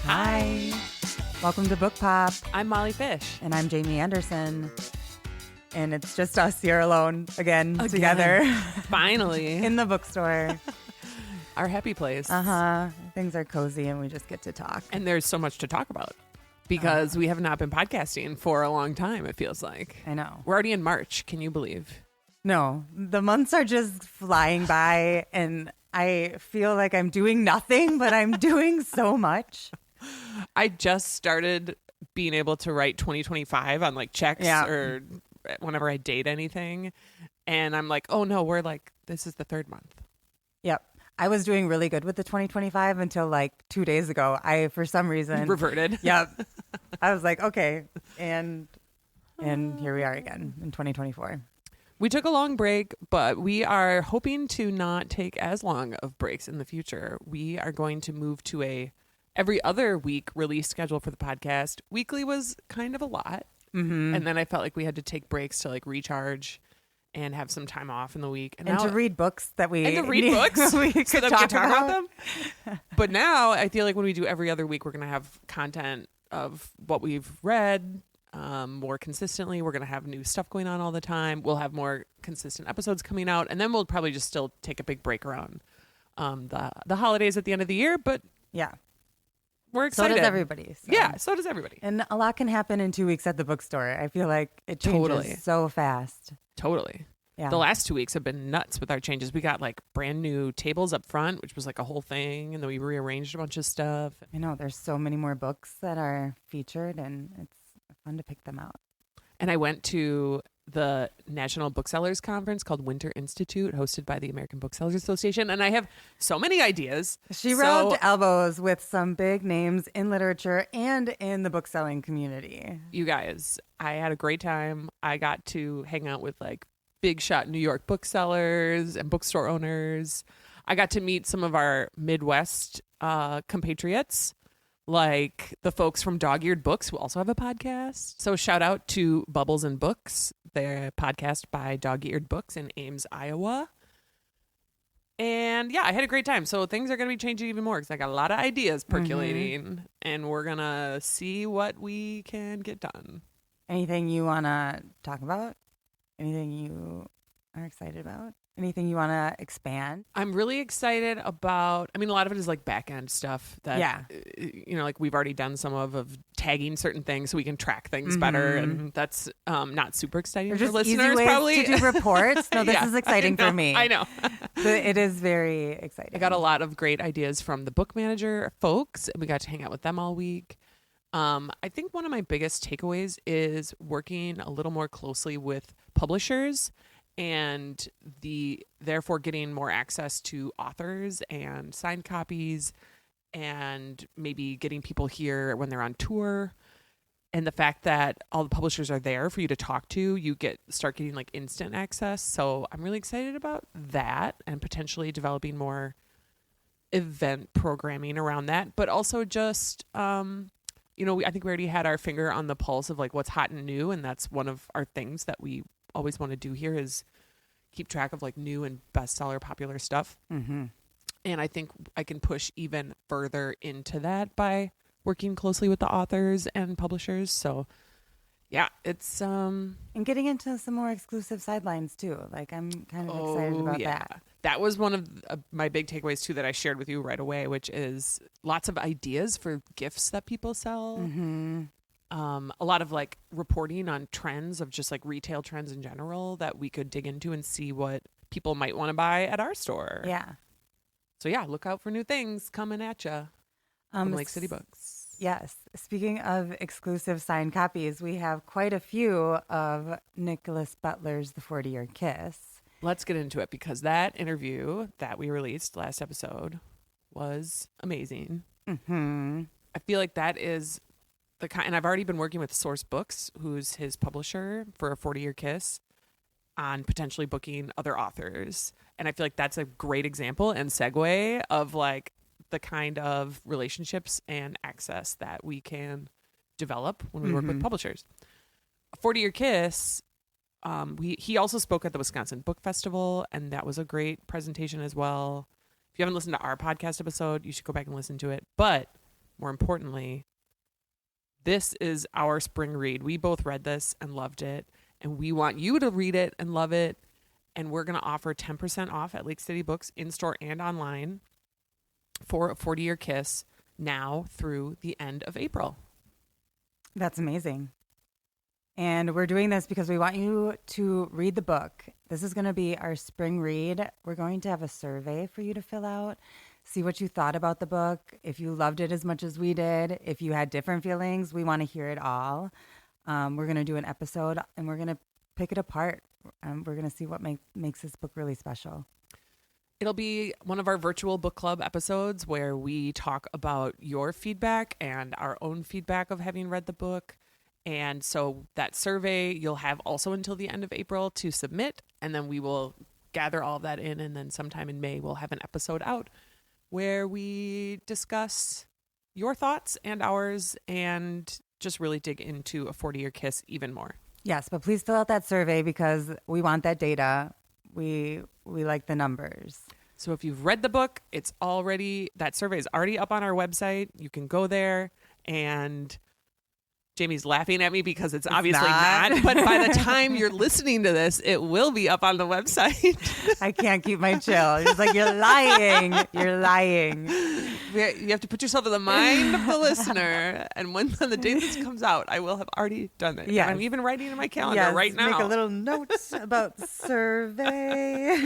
Hi. Welcome to Book Pop. I'm Molly Fish. And I'm Jamie Anderson. And it's just us here alone again. Together. Finally. In the bookstore. Our happy place. Things are cozy and we just get to talk. And there's so much to talk about because we have not been podcasting for a long time, it feels like. I know. We're already in March. Can you believe? No, the months are just flying by and I feel like I'm doing nothing, but I'm doing so much. I just started being able to write 2025 on like checks or whenever I date anything. And I'm like, oh no, this is the third month. Yep. I was doing really good with the 2025 until like 2 days ago. I, for some reason, reverted. Yep. I was like, okay. And here we are again in 2024. We took a long break, but we are hoping to not take as long of breaks in the future. We are going to move to a every other week release schedule for the podcast. Weekly was kind of a lot. Mm-hmm. And then I felt like we had to take breaks to like recharge and have some time off in the week. And to read books that we... And to read books we could so that we talk can talk about them. But now I feel like when we do every other week, we're going to have content of what we've read more consistently. We're going to have new stuff going on all the time. We'll have more consistent episodes coming out. And then we'll probably just still take a big break around the holidays at the end of the year. But yeah, we're excited. So does everybody. So. Yeah, so does everybody. And a lot can happen in 2 weeks at the bookstore. I feel like it changes so fast. Totally. Yeah. The last 2 weeks have been nuts with our changes. We got like brand new tables up front, which was like a whole thing. And then we rearranged a bunch of stuff. I know there's so many more books that are featured and it's fun to pick them out. And I went to the National Booksellers Conference called Winter Institute, hosted by the American Booksellers Association. And I have so many ideas. She rubbed elbows with some big names in literature and in the bookselling community. You guys, I had a great time. I got to hang out with like big shot New York booksellers and bookstore owners. I got to meet some of our Midwest compatriots, like the folks from Dog-Eared Books, who also have a podcast. So shout out to Bubbles and Books, their podcast by Dog-Eared Books in Ames, Iowa. And yeah, I had a great time. So things are going to be changing even more because I got a lot of ideas percolating and we're going to see what we can get done. Anything you want to talk about? Anything you are excited about? Anything you want to expand? I'm really excited about, a lot of it is like back end stuff that, like we've already done some of tagging certain things so we can track things better. And that's not super exciting for listeners, easy ways probably. to do reports. No, this is exciting for me. I know. It is very exciting. I got a lot of great ideas from the book manager folks. We got to hang out with them all week. I think one of my biggest takeaways is working a little more closely with publishers and therefore getting more access to authors and signed copies and maybe getting people here when they're on tour. And the fact that all the publishers are there for you to talk to, you start getting like instant access. So I'm really excited about that and potentially developing more event programming around that. But also just, I think we already had our finger on the pulse of like what's hot and new. And that's one of our things that we always want to do here is keep track of like new and bestseller popular stuff. Mm-hmm. And I think I can push even further into that by working closely with the authors and publishers. So yeah, it's and getting into some more exclusive sidelines too. Like I'm kind of excited about that. That was one of my big takeaways too that I shared with you right away, which is lots of ideas for gifts that people sell. Mm-hmm. A lot of like reporting on trends of just like retail trends in general that we could dig into and see what people might want to buy at our store. Yeah. So yeah, look out for new things coming at you from Lake City Books. Yes. Speaking of exclusive signed copies, we have quite a few of Nicholas Butler's The 40-Year Kiss. Let's get into it because that interview that we released last episode was amazing. Mm-hmm. I feel like that is the kind, and I've already been working with Source Books, who's his publisher for A 40-Year Kiss, on potentially booking other authors. And I feel like that's a great example and segue of like the kind of relationships and access that we can develop when we work with publishers. A 40-Year Kiss, he also spoke at the Wisconsin Book Festival, and that was a great presentation as well. If you haven't listened to our podcast episode, you should go back and listen to it. But more importantly, this is our spring read. We both read this and loved it, and we want you to read it and love it. And we're going to offer 10% off at Lake City Books in-store and online for A 40-Year Kiss now through the end of April. That's amazing. And we're doing this because we want you to read the book. This is going to be our spring read. We're going to have a survey for you to fill out, see what you thought about the book, if you loved it as much as we did, if you had different feelings. We want to hear it all. We're going to do an episode, and we're going to pick it apart. We're going to see what makes this book really special. It'll be one of our virtual book club episodes where we talk about your feedback and our own feedback of having read the book. And so that survey you'll have also until the end of April to submit, and then we will gather all of that in, and then sometime in May we'll have an episode out where we discuss your thoughts and ours and just really dig into A 40-Year Kiss even more. Yes, but please fill out that survey because we want that data. We like the numbers. So if you've read the book, that survey is already up on our website. You can go there, and Jamie's laughing at me because it's obviously not. But by the time you're listening to this, it will be up on the website. I can't keep my chill. It's like, you're lying. You're lying. You have to put yourself in the mind of the listener. And when the day this comes out, I will have already done it. Yes. And I'm even writing in my calendar right now. Make a little note about survey.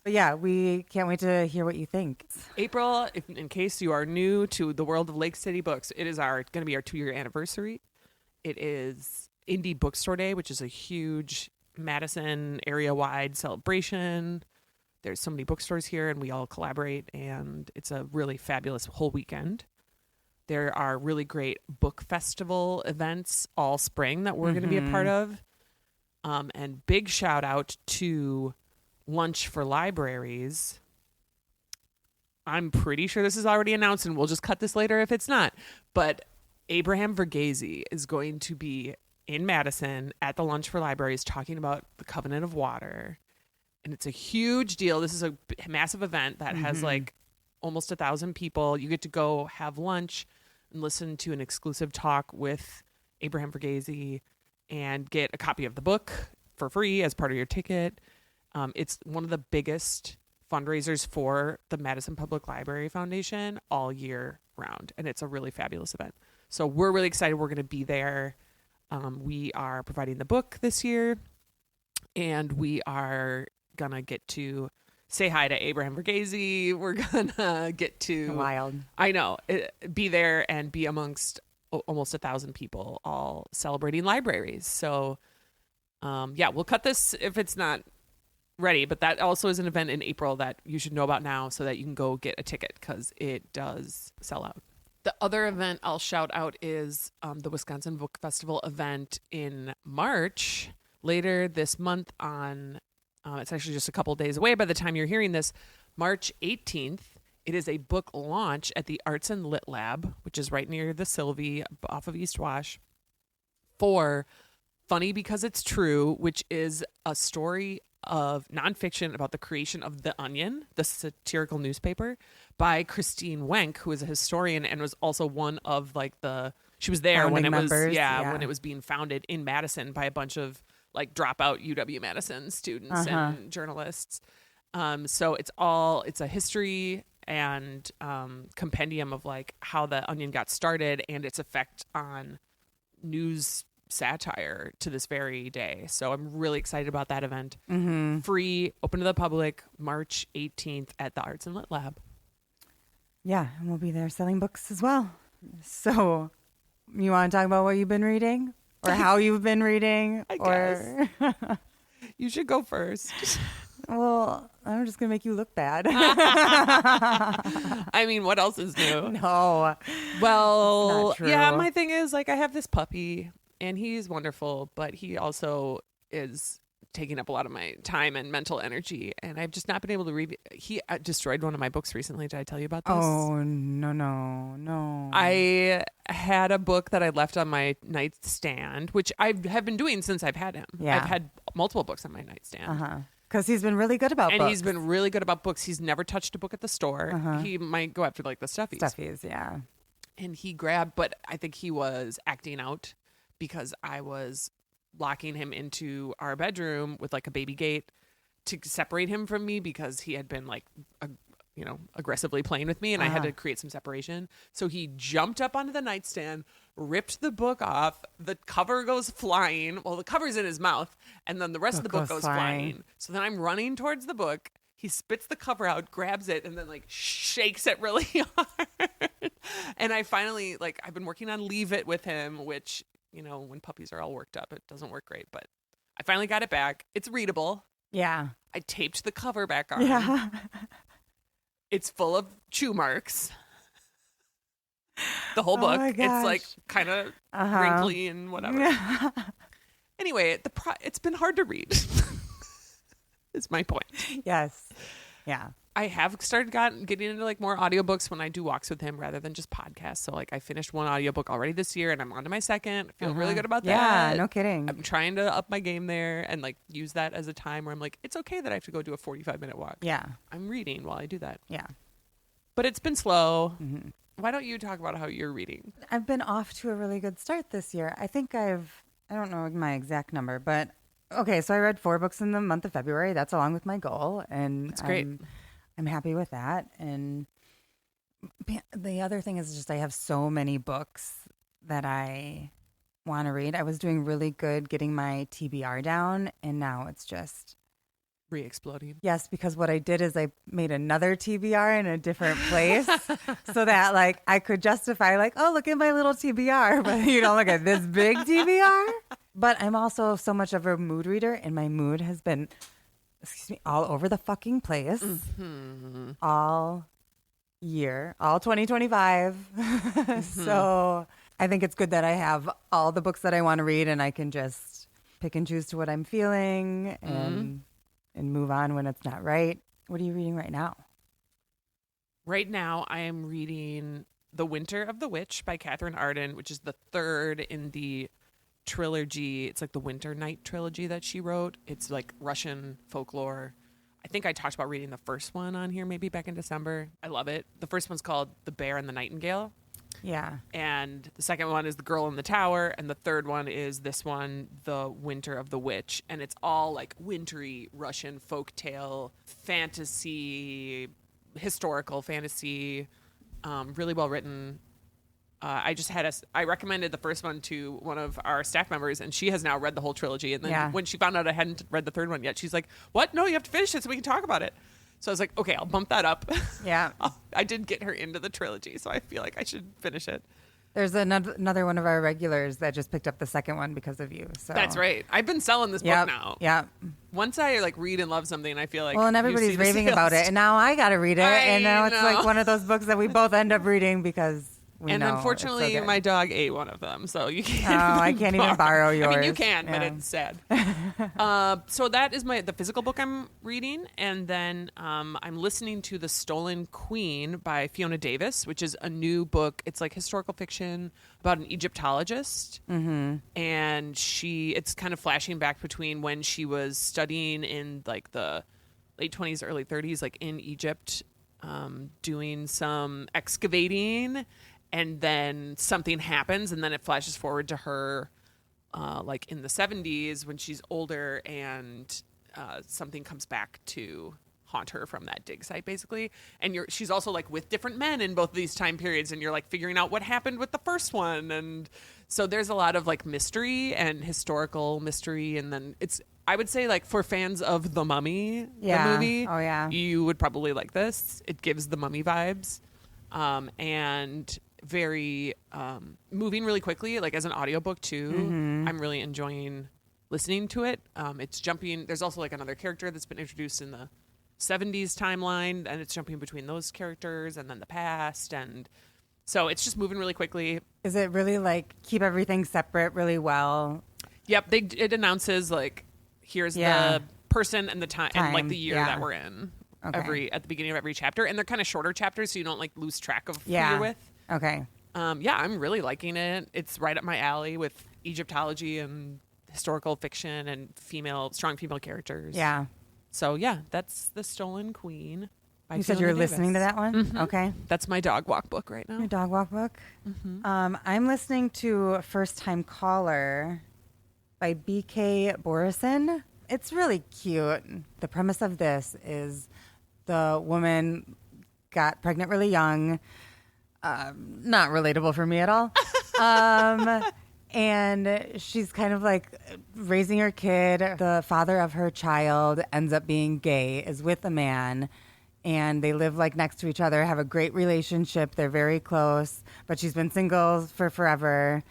But yeah, we can't wait to hear what you think. April, in case you are new to the world of Lake City Books, it is going to be our 2-year anniversary. It is Indie Bookstore Day, which is a huge Madison area-wide celebration. There's so many bookstores here, and we all collaborate, and it's a really fabulous whole weekend. There are really great book festival events all spring that we're going to be a part of. And big shout out to Lunch for Libraries. I'm pretty sure this is already announced, and we'll just cut this later if it's not. But Abraham Verghese is going to be in Madison at the Lunch for Libraries talking about the Covenant of Water. And it's a huge deal. This is a massive event that has like almost 1,000 people. You get to go have lunch and listen to an exclusive talk with Abraham Verghese and get a copy of the book for free as part of your ticket. It's one of the biggest fundraisers for the Madison Public Library Foundation all year round. And it's a really fabulous event. So we're really excited. We're going to be there. We are providing the book this year. And we are going to get to say hi to Abraham Verghese. We're going to get to... Wild. I know. Be there and be amongst almost 1,000 people all celebrating libraries. So, yeah, we'll cut this if it's not ready, but that also is an event in April that you should know about now so that you can go get a ticket because it does sell out. The other event I'll shout out is the Wisconsin Book Festival event in March. Later this month on, it's actually just a couple days away by the time you're hearing this, March 18th. It is a book launch at the Arts and Lit Lab, which is right near the Sylvie off of East Wash, for Funny Because It's True, which is a story of nonfiction about the creation of The Onion, the satirical newspaper, by Christine Wenck, who is a historian and was also one of like she was there when it was when it was being founded in Madison by a bunch of like dropout UW-Madison students and journalists. So it's a history and compendium of like how The Onion got started and its effect on news satire to this very day. So I'm really excited about that event. Free, open to the public, March 18th at the Arts and Lit Lab. Yeah, and we'll be there selling books as well. So you want to talk about what you've been reading or how you've been reading? I guess. You should go first. Well, I'm just going to make you look bad. I mean, what else is new? No. Well, Not true. yeah, my thing is like I have this puppy and he's wonderful, but he also is taking up a lot of my time and mental energy, and I've just not been able to read. He destroyed one of my books recently. Did I tell you about this? Oh, no. I had a book that I left on my nightstand, which I have been doing since I've had him. Yeah. I've had multiple books on my nightstand. because he's been really good about And books. he's been really good about books. He's never touched a book at the store. Uh-huh. He might go after like the stuffies. Stuffies, yeah. And he grabbed, but I think he was acting out because I was locking him into our bedroom with like a baby gate to separate him from me because he had been like, aggressively playing with me, and I had to create some separation. So he jumped up onto the nightstand, ripped the book off. The cover goes flying. Well, the cover's in his mouth, and then the rest of the book goes flying. So then I'm running towards the book. He spits the cover out, grabs it, and then like shakes it really hard. And I finally, like, I've been working on Leave It with him, which, when puppies are all worked up, it doesn't work great, but I finally got it back. It's readable. Yeah. I taped the cover back on. Yeah. It's full of chew marks. The whole book. my It's gosh. like kind of wrinkly and whatever. Anyway, it's been hard to read. Is my point. Yes. Yeah. I have started getting into like more audiobooks when I do walks with him rather than just podcasts. So like I finished one audiobook already this year and I'm on to my second. I feel really good about that. Yeah, no kidding. I'm trying to up my game there and like use that as a time where I'm like, it's okay that I have to go do a 45-minute walk. Yeah. I'm reading while I do that. Yeah. But it's been slow. Mm-hmm. Why don't you talk about how you're reading? I've been off to a really good start this year. I think I don't know my exact number, but okay, so I read 4 books in the month of February. That's along with my goal. And That's great. I'm happy with that. And the other thing is just I have so many books that I want to read. I was doing really good getting my TBR down, and now it's just Re-exploding. yes, because what I did is I made another TBR in a different place so that like I could justify like, oh, look at my little TBR, but look at this big TBR. But I'm also so much of a mood reader, and my mood has been all over the fucking place all year, all 2025. So I think it's good that I have all the books that I want to read, and I can just pick and choose to what I'm feeling and move on when it's not right. What are you reading right now? Right now, I am reading The Winter of the Witch by Catherine Arden, which is the third in the trilogy. It's like the Winter Night trilogy that she wrote. It's like Russian folklore. I think I talked about reading the first one on here maybe back in December. I love it. The first one's called The Bear and the Nightingale. Yeah. And the second one is The Girl in the Tower. And the third one is this one, The Winter of the Witch. And it's all like wintry Russian folktale, fantasy, historical fantasy, really well written. I recommended the first one to one of our staff members, and she has now read the whole trilogy. And then when she found out I hadn't read the third one yet, she's like, what? No, you have to finish it so we can talk about it. So I was like, okay, I'll bump that up. Yeah. I did get her into the trilogy, so I feel like I should finish it. There's another one of our regulars that just picked up the second one because of you. So That's right. I've been selling this book now. Yeah. Once I like read and love something, I feel like Well, and everybody's raving about it, and now I got to read it, and now it's like one of those books that we both end up reading because we know it's unfortunately, so good. my dog ate one of them, so you can't. Oh, I can't even borrow yours. I mean, you can, but Yeah. it's sad. So that is the physical book I'm reading, and then I'm listening to The Stolen Queen by Fiona Davis, which is a new book. It's like historical fiction about an Egyptologist, and it's kind of flashing back between when she was studying in like the late 20s, early 30s, like in Egypt, doing some excavating. And then something happens, and then it flashes forward to her, like in the 70s when she's older, and something comes back to haunt her from that dig site, basically. And she's also like with different men in both of these time periods, and you're like figuring out what happened with the first one. And so there's a lot of like mystery and historical mystery, and then I would say like for fans of The Mummy, the movie, oh yeah, you would probably like this. It gives The Mummy vibes, and very moving really quickly, like as an audiobook too. I'm really enjoying listening to it. It's jumping. There's also like another character that's been introduced in the 70s timeline, and it's jumping between those characters and then the past, and so it's just moving really quickly. Is it really like keep everything separate really well? Yep, it announces like here's the person and the time and like the year that we're in at the beginning of every chapter, and they're kind of shorter chapters, so you don't like lose track of who you're with. Okay. I'm really liking it. It's right up my alley with Egyptology and historical fiction and strong female characters. Yeah. So yeah, that's The Stolen Queen. By You said Fiona you're listening to Davis. that one? Mhm. Okay. That's my dog walk book right Your now. dog walk book? Mm-hmm. I'm listening to First Time Caller by B.K. Borison. It's really cute. The premise of this is the woman got pregnant really young. Not relatable for me at all. And she's kind of like raising her kid. The father of her child ends up being gay, is with a man, and they live like next to each other, have a great relationship. They're very close, but she's been single for forever.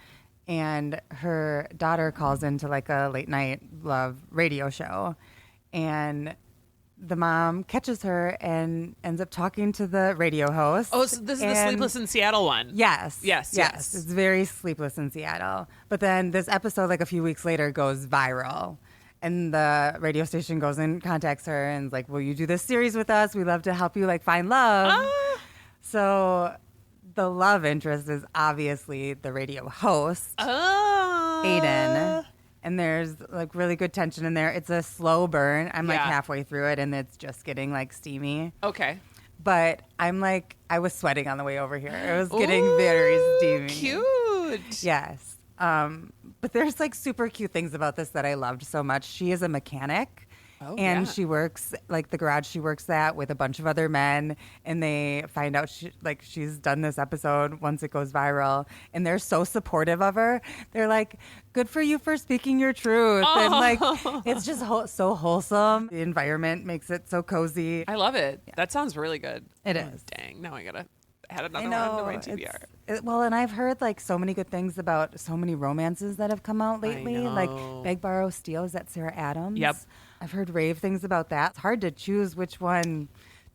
And her daughter calls into like a late night love radio show. And the mom catches her and ends up talking to the radio host. Oh, so this is the And- Sleepless in Seattle one. Yes. Yes. It's very Sleepless in Seattle. But then this episode, like a few weeks later, goes viral. And the radio station goes and contacts her and is like, will you do this series with us? We love to help you like find love. Ah. So the love interest is obviously the radio host, Oh. Aiden. And there's like really good tension in there. It's a slow burn. I'm like Yeah. halfway through it and it's just getting like steamy. Okay. But I'm like, I was sweating on the way over here. It was getting very steamy. Cute. Yes. But there's like super cute things about this that I loved so much. She is a mechanic. Oh, And yeah. she works like the garage she works at with a bunch of other men, and they find out she's done this episode once it goes viral, and they're so supportive of her. They're like, "Good for you for speaking your truth," and like it's just so wholesome. The environment makes it so cozy. I love it. That sounds really good. It Oh, is. Dang. Now I gotta add another I one know. to my TBR. Well, and I've heard like so many good things about so many romances that have come out lately. Like know. Beg, Borrow, Steal, is that Sarah Adams? Yep. I've heard rave things about that. It's hard to choose which one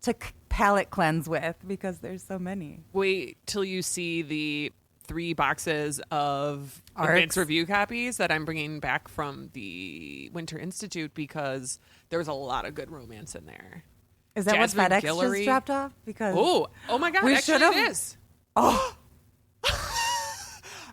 to palate cleanse with because there's so many. Wait till you see the 3 boxes of Arcs. advanced review copies that I'm bringing back from the Winter Institute because there was a lot of good romance in there. Is that Jasmine what FedEx Guillory. just dropped off? Because Oh my God! We Actually, should've- it is. Oh.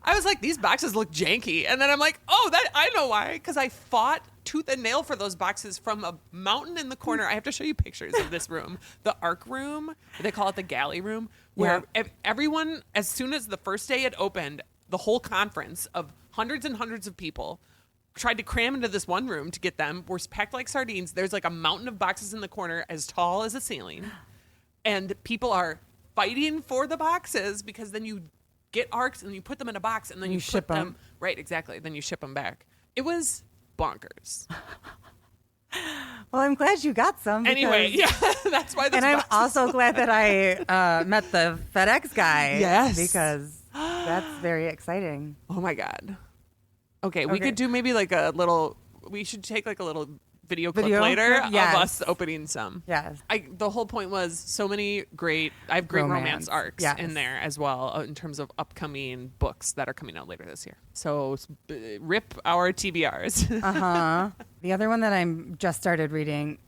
I was like, these boxes look janky, and then I'm like, oh, that I know why, because I fought tooth and nail for those boxes from a mountain in the corner. I have to show you pictures of this room, the Arc Room. They call it the Galley Room, where everyone, as soon as the first day it opened, the whole conference of hundreds and hundreds of people tried to cram into this one room to get them. We're packed like sardines. There's like a mountain of boxes in the corner as tall as a ceiling, and people are fighting for the boxes because then you get arcs and you put them in a box and then you ship put them. 'em. Right, exactly. Then you ship them back. It was bonkers. well, I'm glad you got some. Because, Anyway, yeah, that's why. This and I'm box is also glad that I met the FedEx guy. Yes. Because that's very exciting. Oh my God. Okay, we Okay. could do maybe like a little. We should take like a little video clip Video later clip? Yes. of us opening some. Yes. The whole point was so many great. I have great romance Romance. arcs Yes. in there as well in terms of upcoming books that are coming out later this year. So rip our TBRs. The other one that I'm just started reading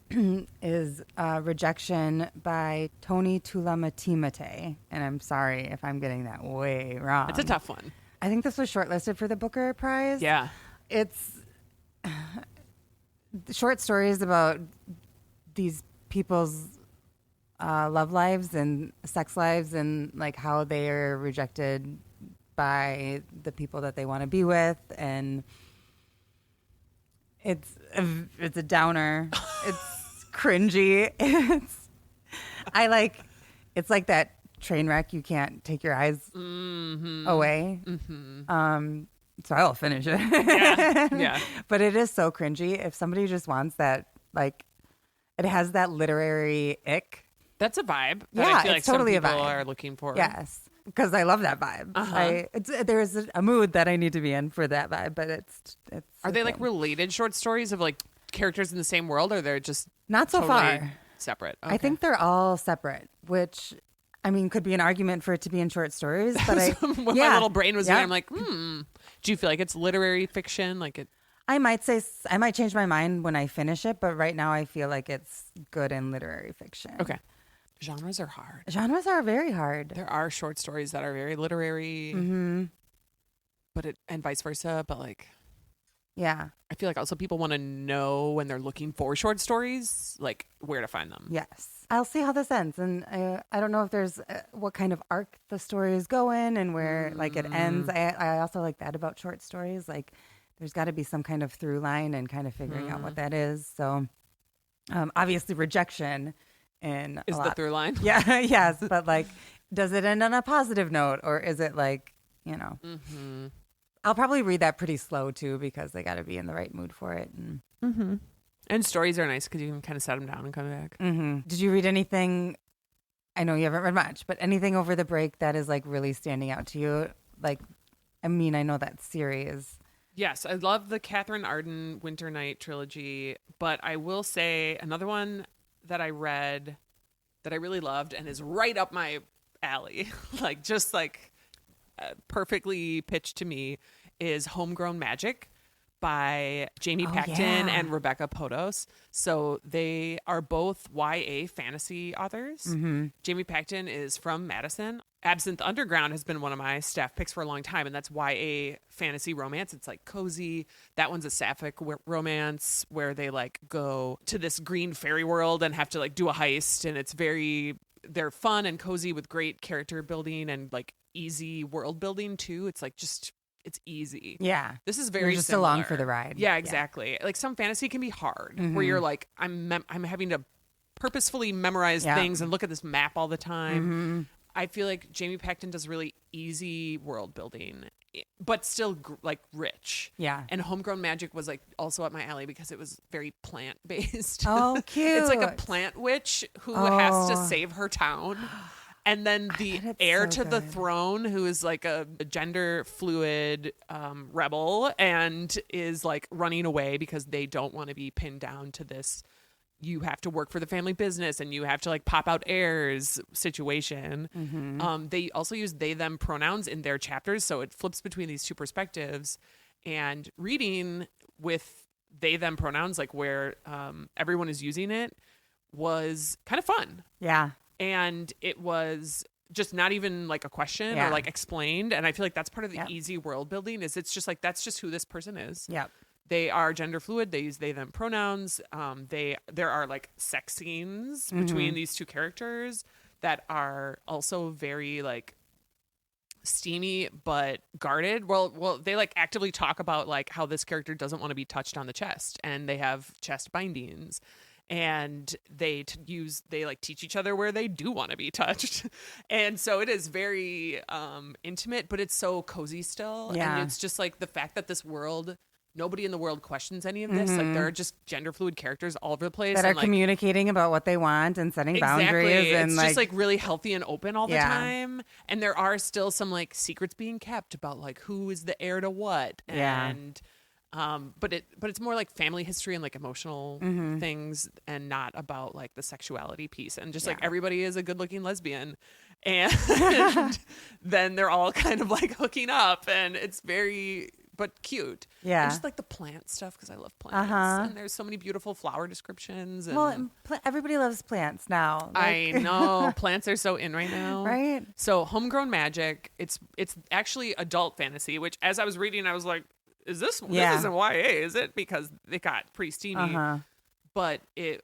is Rejection by Tony Tulamatimate. And I'm sorry if I'm getting that way wrong. It's a tough one. I think this was shortlisted for the Booker Prize. Yeah. It's short stories about these people's love lives and sex lives and like how they are rejected by the people that they want to be with, and it's a downer. It's cringy. It's like that train wreck you can't take your eyes away. So I'll finish it. Yeah. But it is so cringy. If somebody just wants that, like, it has that literary ick. That's a vibe that Yeah, I feel like it's totally a some people vibe. are looking for. Yes, because I love that vibe. There's a mood that I need to be in for that vibe, but it's. Are a they like thing. related short stories of like characters in the same world, or they're just Not so totally far. separate? I think they're all separate, which I mean could be an argument for it to be in short stories. But When my little brain was doing, I'm like, do you feel like it's literary fiction? Like it? I might change my mind when I finish it, but right now I feel like it's good in literary fiction. Okay. Genres are hard. Genres are very hard. There are short stories that are very literary, Mm-hmm. and vice versa. But like, Yeah. I feel like also people want to know when they're looking for short stories, like where to find them. Yes. I'll see how this ends. And I don't know if there's what kind of arc the story is going and where like it ends. I also like that about short stories. Like there's got to be some kind of through line and kind of figuring out what that is. So obviously rejection and Is the through line. Yeah. Yes. But like, does it end on a positive note or is it like, you know, I'll probably read that pretty slow too because they got to be in the right mood for it. And stories are nice because you can kind of set them down and come back. Did you read anything? I know you haven't read much, but anything over the break that is like really standing out to you? Like, I mean, I know that series. Yes, I love the Catherine Arden Winter Night trilogy, but I will say another one that I read that I really loved and is right up my alley, like just like perfectly pitched to me, is Homegrown Magic by Jamie Paxton and Rebecca Podos. So they are both YA fantasy authors. Jamie Paxton is from Madison. Absinthe Underground has been one of my staff picks for a long time, and that's YA fantasy romance. It's like cozy. That one's a sapphic romance where they like go to this green fairy world and have to like do a heist, and they're fun and cozy with great character building and like easy world building too. It's like just it's easy. Yeah. This is very You're just similar. along for the ride. Yeah, exactly. Like some fantasy can be hard where you're like I'm having to purposefully memorize things and look at this map all the time. I feel like Jamie Paxton does really easy world building, but still like rich. Yeah. And Homegrown Magic was like also up my alley because it was very plant based. Oh, cute. It's like a plant witch who has to save her town. And then the heir to the throne, who is like a gender fluid rebel and is like running away because they don't want to be pinned down to this you have to work for the family business and you have to like pop out heirs situation. They also use they them pronouns in their chapters, so it flips between these two perspectives. And reading with they them pronouns, like where everyone is using it, was kind of fun. Yeah. And it was just not even like a question or like explained. And I feel like that's part of the easy world building is it's just like that's just who this person is. Yep. They are gender fluid. They use they them pronouns. There are like sex scenes between these two characters that are also very like steamy but guarded. Well, they like actively talk about like how this character doesn't want to be touched on the chest, and they have chest bindings, and they like teach each other where they do want to be touched. And so it is very intimate, but it's so cozy still. Yeah. And it's just like the fact that this world, nobody in the world questions any of this. Like there are just gender fluid characters all over the place that are and, like, communicating about what they want and setting boundaries. And it's like, just like really healthy and open all the time. And there are still some like secrets being kept about like who is the heir to what. And but it's more like family history and like emotional things, and not about like the sexuality piece. And just like everybody is a good looking lesbian, and then they're all kind of like hooking up, and it's very but cute. Yeah. And just like the plant stuff, because I love plants. And there's so many beautiful flower descriptions. And well, everybody loves plants now. I know. Plants are so in right now. Right? So Homegrown Magic, it's actually adult fantasy, which as I was reading, I was like, this isn't YA, is it? Because it got pretty steamy. But it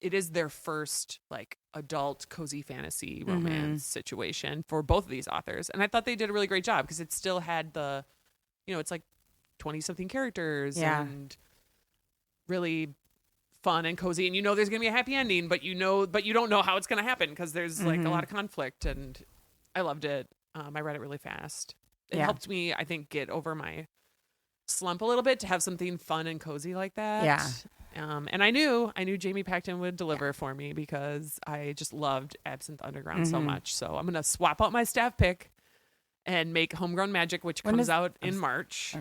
is their first like adult cozy fantasy romance situation for both of these authors. And I thought they did a really great job because it still had the, it's like 20 something characters and really fun and cozy. And there's going to be a happy ending, but you don't know how it's going to happen because there's like a lot of conflict, and I loved it. I read it really fast. It helped me, I think, get over my slump a little bit to have something fun and cozy like that. Yeah. And I knew Jamie Paxton would deliver for me because I just loved Absinthe Underground so much. So I'm going to swap out my staff pick and make Homegrown Magic, which comes out in March.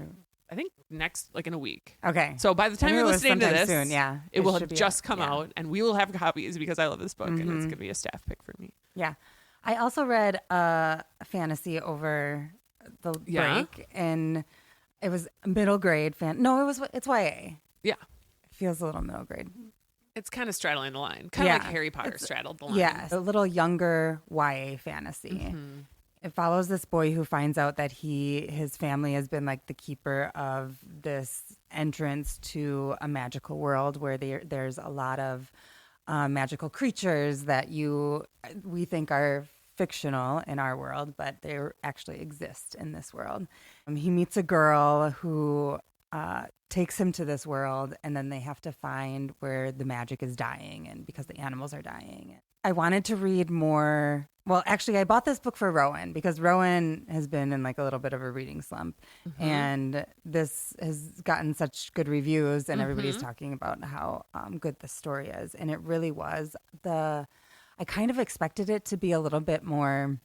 I think next, like in a week. Okay. So by the time you're listening to this, soon, it will have just come out, and we will have copies because I love this book, and it's going to be a staff pick for me. Yeah. I also read a fantasy over the break, and it was middle grade No, it's YA. Yeah. It feels a little middle grade. It's kind of straddling the line. Kind of like Harry Potter straddled the line. Yeah. A little younger YA fantasy. It follows this boy who finds out that his family has been like the keeper of this entrance to a magical world where there's a lot of magical creatures that we think are fictional in our world, but they actually exist in this world. He meets a girl who takes him to this world, and then they have to find where the magic is dying, and because the animals are dying. I wanted to read more. Well, actually, I bought this book for Rowan because Rowan has been in like a little bit of a reading slump, and this has gotten such good reviews, and everybody's talking about how good the story is, and it really was. I kind of expected it to be a little bit more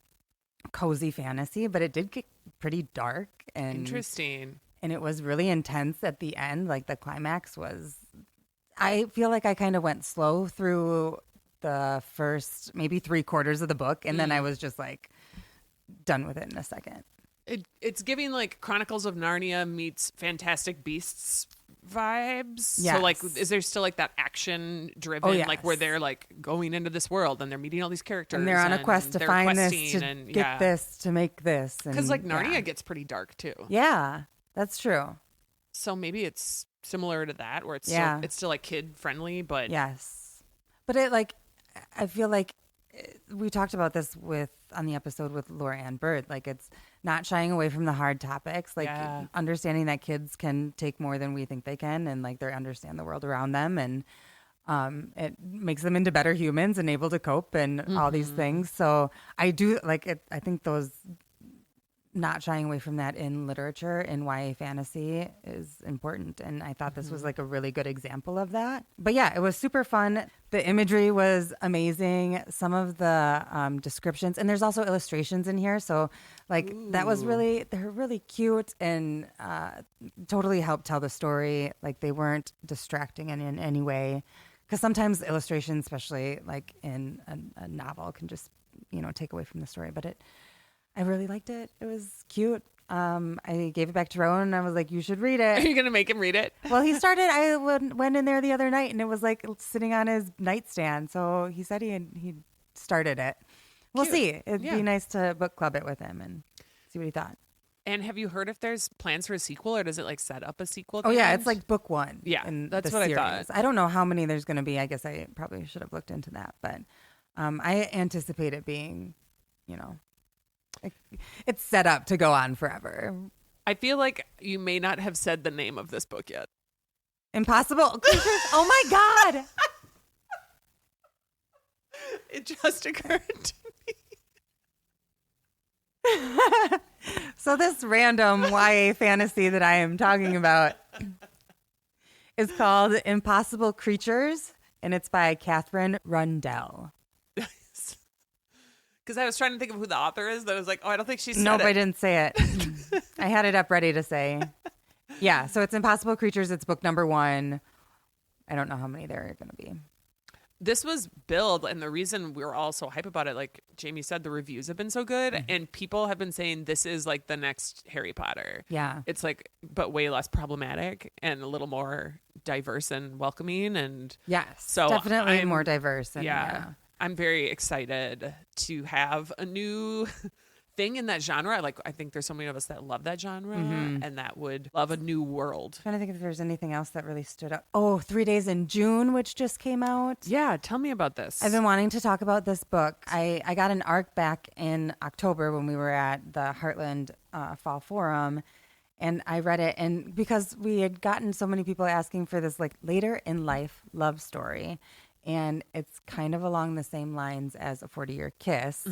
cozy fantasy, but it did get pretty dark and Interesting. and it was really intense at the end. Like the climax was, I feel like I kind of went slow through the first maybe 3/4 of the book, and then I was just like done with it in a second. It's giving like Chronicles of Narnia meets Fantastic Beasts vibes. Yes. So like, is there still like that action driven, Oh, yes. like where they're like going into this world and they're meeting all these characters And they're on a quest to they're find this, questing to and, get this, to make this. Because like Narnia yeah. gets pretty dark too. Yeah, that's true. So maybe it's similar to that, where it's Yeah. still, it's still like kid friendly, but Yes. But it like, I feel like we talked about this on the episode with Laura Ann Bird. Like it's not shying away from the hard topics, like Yeah. understanding that kids can take more than we think they can, and like they understand the world around them, and it makes them into better humans and able to cope and all these things. So I do like it. I think those not shying away from that in literature in YA fantasy is important. And I thought this was like a really good example of that. But yeah, it was super fun. The imagery was amazing. Some of the descriptions, and there's also illustrations in here. So like that was they're really cute and totally helped tell the story. Like they weren't distracting in any way. Because sometimes illustrations, especially like in a novel, can just, take away from the story. But I really liked it. It was cute. I gave it back to Rowan and I was like, you should read are it. you gonna make him read it? Well, he started, I went in there the other night and it was like sitting on his nightstand. So he said he started it. We'll Cute. see. It'd Yeah. be nice to book club it with him and see what he thought. And have you heard if there's plans for a sequel, or does it like set up a sequel? at Oh the yeah, end? it's like book one. Yeah, in that's the what I series. thought. I don't know how many there's going to be. I guess I probably should have looked into that, but I anticipate it being, it's set up to go on forever. I feel like you may not have said the name of this book yet. Impossible Creatures. Oh my God. It just occurred to me. So this random YA fantasy that I am talking about is called Impossible Creatures, and it's by Catherine Rundell. Because I was trying to think of who the author is. That I was like, oh, I don't think she said Nope, it. I didn't say it. I had it up ready to say. Yeah, so it's Impossible Creatures. It's book number 1. I don't know how many there are going to be. This was billed, and the reason we were all so hype about it, like Jamie said, the reviews have been so good, and people have been saying this is like the next Harry Potter. Yeah. It's like, but way less problematic and a little more diverse and welcoming. And Yes, so definitely I'm- more diverse. And, yeah, I'm very excited to have a new thing in that genre. Like, I think there's so many of us that love that genre and that would love a new world. Trying to think if there's anything else that really stood out. Oh, 3 Days in June, which just came out. Yeah, tell me about this. I've been wanting to talk about this book. I got an ARC back in October when we were at the Heartland Fall Forum, and I read it. And because we had gotten so many people asking for this like later in life love story, and it's kind of along the same lines as A 40-Year Kiss.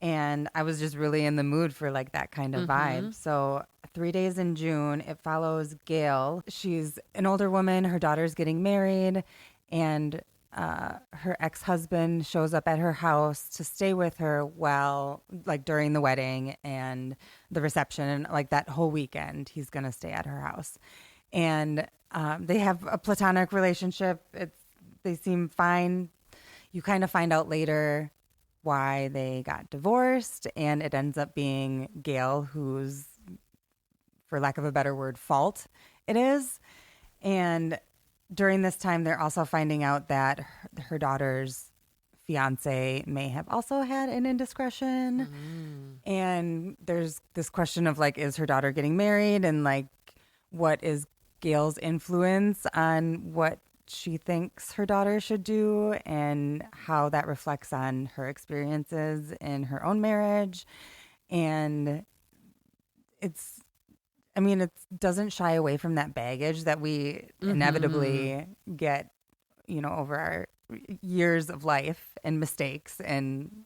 And I was just really in the mood for like that kind of vibe. So 3 Days in June, it follows Gail. She's an older woman. Her daughter's getting married, and her ex-husband shows up at her house to stay with her while like during the wedding and the reception, and like that whole weekend he's going to stay at her house. And they have a platonic relationship. They seem fine. You kind of find out later why they got divorced, and it ends up being Gail whose, for lack of a better word, fault it is. And during this time, they're also finding out that her daughter's fiance may have also had an indiscretion. And there's this question of like, is her daughter getting married? And like, what is Gail's influence on what she thinks her daughter should do and how that reflects on her experiences in her own marriage. And it doesn't shy away from that baggage that we inevitably get, over our years of life and mistakes and,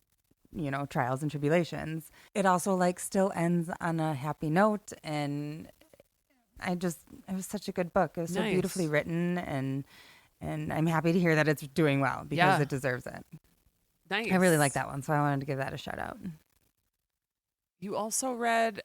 trials and tribulations. It also like still ends on a happy note. And it was such a good book. It was so beautifully written, and I'm happy to hear that it's doing well because it deserves it. Nice. I really like that one, so I wanted to give that a shout out. You also read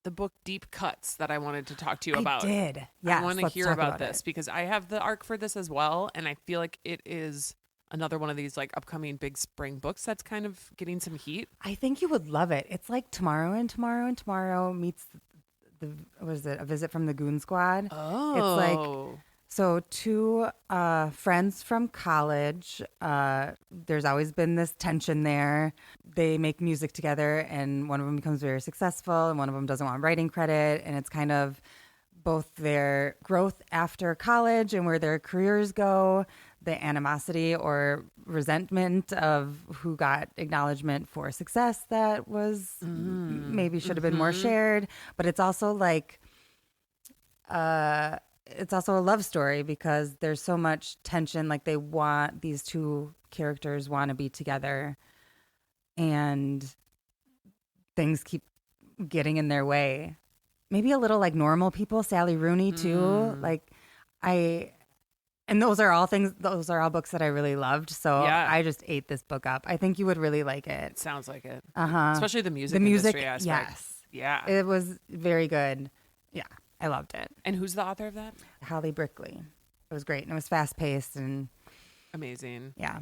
the book Deep Cuts that I wanted to talk to you about. I did. Yes, I want to let's hear talk about this because I have the arc for this as well, and I feel like it is another one of these like upcoming big spring books that's kind of getting some heat. I think you would love it. It's like Tomorrow and Tomorrow and Tomorrow meets A Visit from the Goon Squad. Oh. It's like, so two friends from college, there's always been this tension there. They make music together and one of them becomes very successful and one of them doesn't want writing credit. And it's kind of both their growth after college and where their careers go, the animosity or resentment of who got acknowledgement for success that was maybe should have been more shared. But it's also like, it's also a love story because there's so much tension. Like these two characters want to be together and things keep getting in their way. Maybe a little like Normal People, Sally Rooney too. And those are all books that I really loved. So I just ate this book up. I think you would really like it. It sounds like it. Uh-huh. Especially the music industry aspect. Yes. Yeah. It was very good. Yeah. I loved it. And who's the author of that? Holly Brickley. It was great. And it was fast paced and amazing. Yeah.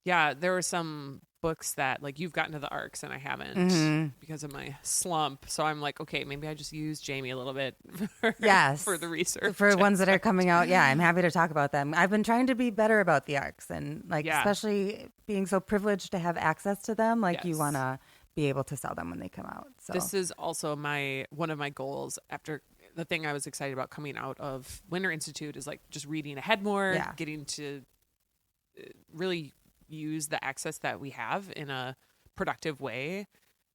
Yeah. There were some books that like you've gotten to the arcs and I haven't because of my slump. So I'm like, okay, maybe I just use Jamie a little bit for the research. For ones that are coming out. Yeah, I'm happy to talk about them. I've been trying to be better about the arcs and especially being so privileged to have access to them. You want to be able to sell them when they come out. So this is also one of my goals after the thing I was excited about coming out of Winter Institute is like just reading ahead more, getting to really use the access that we have in a productive way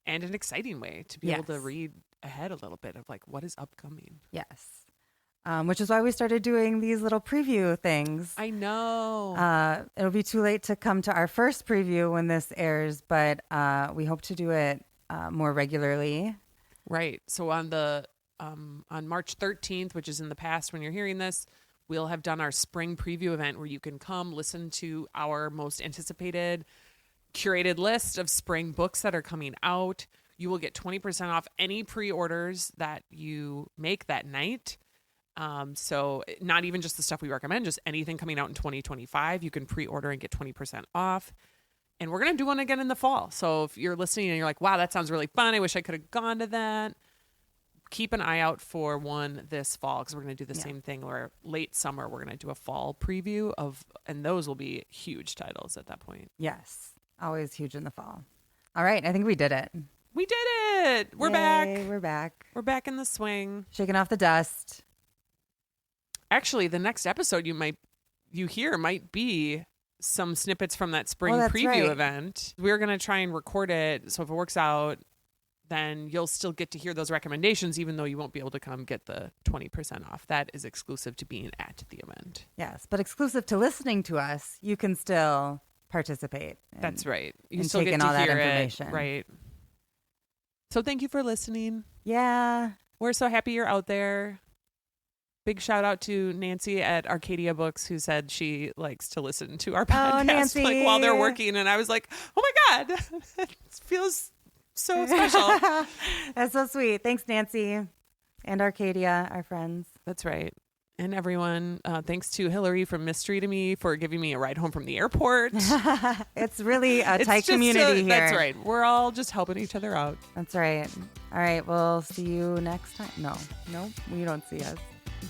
and an exciting way to be able to read ahead a little bit of like what is upcoming. Yes. Which is why we started doing these little preview things. I know. It'll be too late to come to our first preview when this airs, but we hope to do it more regularly. Right. So on March 13th, which is in the past when you're hearing this, we'll have done our spring preview event where you can come listen to our most anticipated curated list of spring books that are coming out. You will get 20% off any pre-orders that you make that night. So not even just the stuff we recommend, just anything coming out in 2025, you can pre-order and get 20% off. And we're going to do one again in the fall. So if you're listening and you're like, wow, that sounds really fun, I wish I could have gone to that. Keep an eye out for one this fall because we're going to do the same thing where late summer we're going to do a fall preview and those will be huge titles at that point. Yes. Always huge in the fall. All right. I think we did it. We did it. We're Yay, back. We're back. We're back in the swing. Shaking off the dust. Actually, the next episode you hear might be some snippets from that spring that's preview right. event. We're going to try and record it. So if it works out, then you'll still get to hear those recommendations, even though you won't be able to come get the 20% off. That is exclusive to being at the event. Yes, but exclusive to listening to us, you can still participate. That's right. You and still take get in to all that hear information. it. Right. So thank you for listening. Yeah. We're so happy you're out there. Big shout out to Nancy at Arcadia Books who said she likes to listen to our podcast Nancy. while they're working. And I was like, oh my God, it feels so special. That's so sweet. Thanks, Nancy and Arcadia, our friends. That's right. And everyone, thanks to Hillary from Mystery to Me for giving me a ride home from the airport. It's really a tight community here. That's right. We're all just helping each other out. That's right. All right. We'll see you next time. No, you don't see us.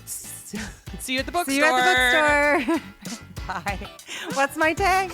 See you at the bookstore. See you at the bookstore. Bye. What's my tag?